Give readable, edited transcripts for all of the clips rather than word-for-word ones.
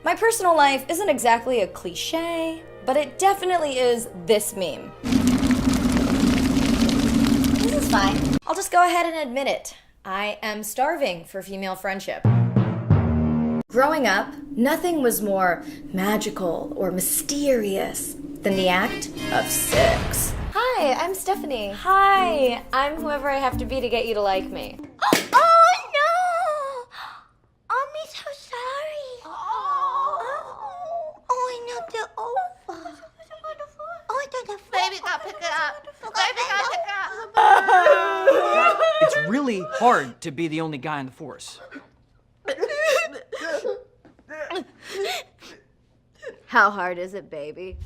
My personal life isn't exactly a cliche, but it definitely is this meme. This is fine. I'll just go ahead and admit it. I am starving for female friendship. Growing up, nothing was more magical or mysterious than the act of sex. Hi, I'm Stephanie. Hi, I'm whoever I have to be to get you to like me. Oh no! I'm so sorry. I know the over. Baby, gotta pick it up. Baby, gotta pick it up. It's really hard to be the only guy on the force. How hard is it, baby?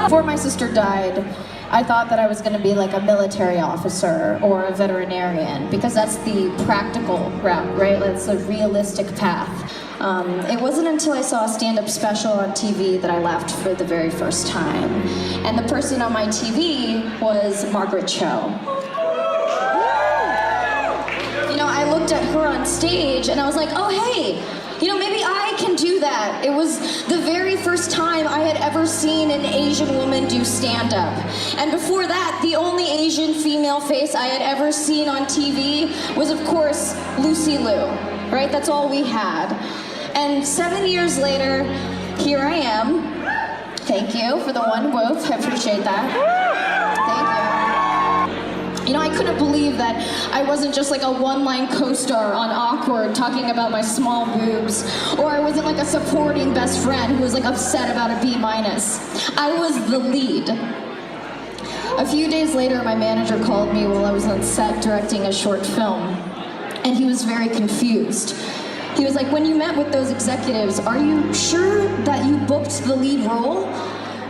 Before my sister died, I thought that I was going to be like a military officer or a veterinarian because that's the practical route, right? That's a realistic path. It wasn't until I saw a stand-up special on TV that I laughed for the very first time. And the person on my TV was Margaret Cho. You know, I looked at her on stage and I was like, oh hey, you know, maybe I can do that. It was the very first time I had ever seen an Asian woman do stand-up. And before that, the only Asian female face I had ever seen on TV was, of course, Lucy Liu, right? That's all we had. And 7 years later, here I am. Thank you for the one woof, I appreciate that. Thank you. You know, I couldn't believe that I wasn't just like a one-line co-star on Awkward talking about my small boobs, or I wasn't like a supporting best friend who was like upset about a B-. I was the lead. A few days later, my manager called me while I was on set directing a short film, and he was very confused. He was like, when you met with those executives, are you sure that you booked the lead role?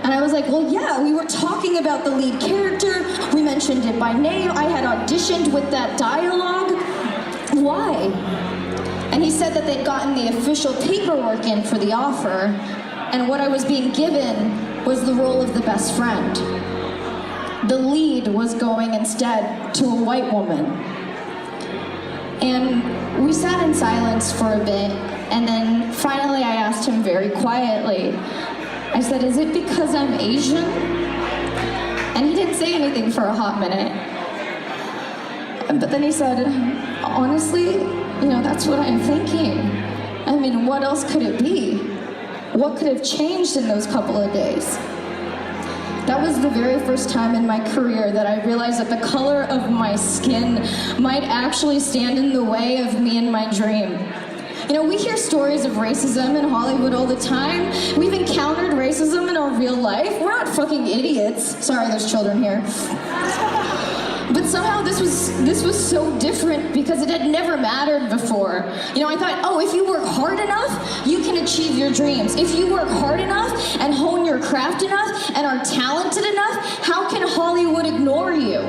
And I was like, well, yeah, we were talking about the lead character. We mentioned it by name. I had auditioned with that dialogue. Why? And he said that they'd gotten the official paperwork in for the offer, and what I was being given was the role of the best friend. The lead was going instead to a white woman. And we sat in silence for a bit, and then finally I asked him very quietly, I said, is it because I'm Asian? And he didn't say anything for a hot minute. But then he said, honestly, you know, that's what I'm thinking. I mean, what else could it be? What could have changed in those couple of days? That was the very first time in my career that I realized that the color of my skin might actually stand in the way of me and my dream. You know, we hear stories of racism in Hollywood all the time. We've encountered racism in our real life. We're not fucking idiots. Sorry, there's children here. But somehow this was so different because it had never mattered before. You know, I thought, oh, if you work hard enough, you can achieve your dreams. If you work hard enough and hone your craft enough and are talented enough, how can Hollywood ignore you?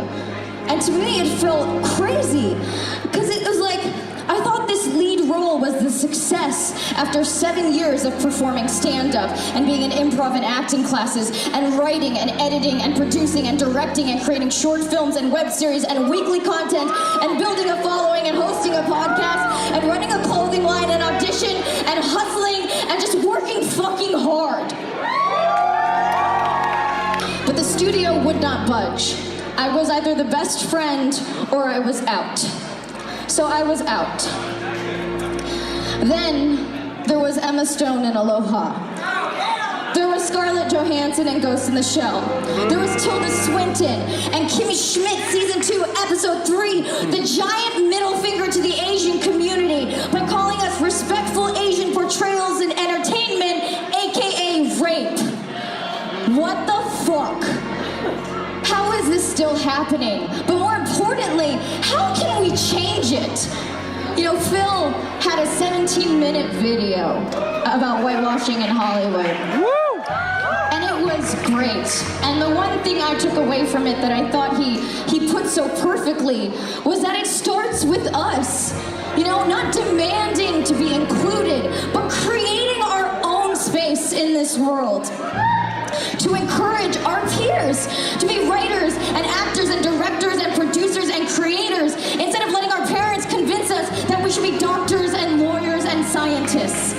And to me, it felt crazy because it was like, I thought this lead role was the success after 7 years of performing stand-up and being in improv and acting classes and writing and editing and producing and directing and creating short films and web series and weekly content and building a following and hosting a podcast and running a clothing line and audition and hustling and just working fucking hard. But the studio would not budge. I was either the best friend or I was out. So I was out. Then there was Emma Stone in Aloha. There was Scarlett Johansson in Ghost in the Shell. There was Tilda Swinton and Kimmy Schmidt season 2, episode 3, the giant middle finger to the Asian community by calling us respectful Asian portrayals in entertainment, aka rape. What the fuck? How is this still happening? But more importantly, how can we change it? You know, Phil had a 17-minute video about whitewashing in Hollywood. Woo! And it was great. And the one thing I took away from it that I thought he put so perfectly was that it starts with us. You know, not demanding to be included, but creating our own space in this world. To encourage our peers to be writers and actors and directors and producers and creators instead of letting our parents convince us that we should be doctors and lawyers and artists.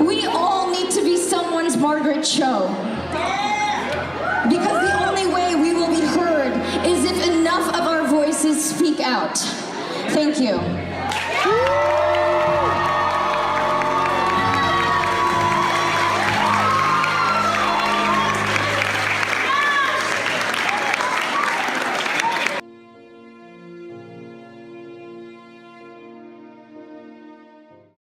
We all need to be someone's Margaret Cho. Because the only way we will be heard is if enough of our voices speak out. Thank you.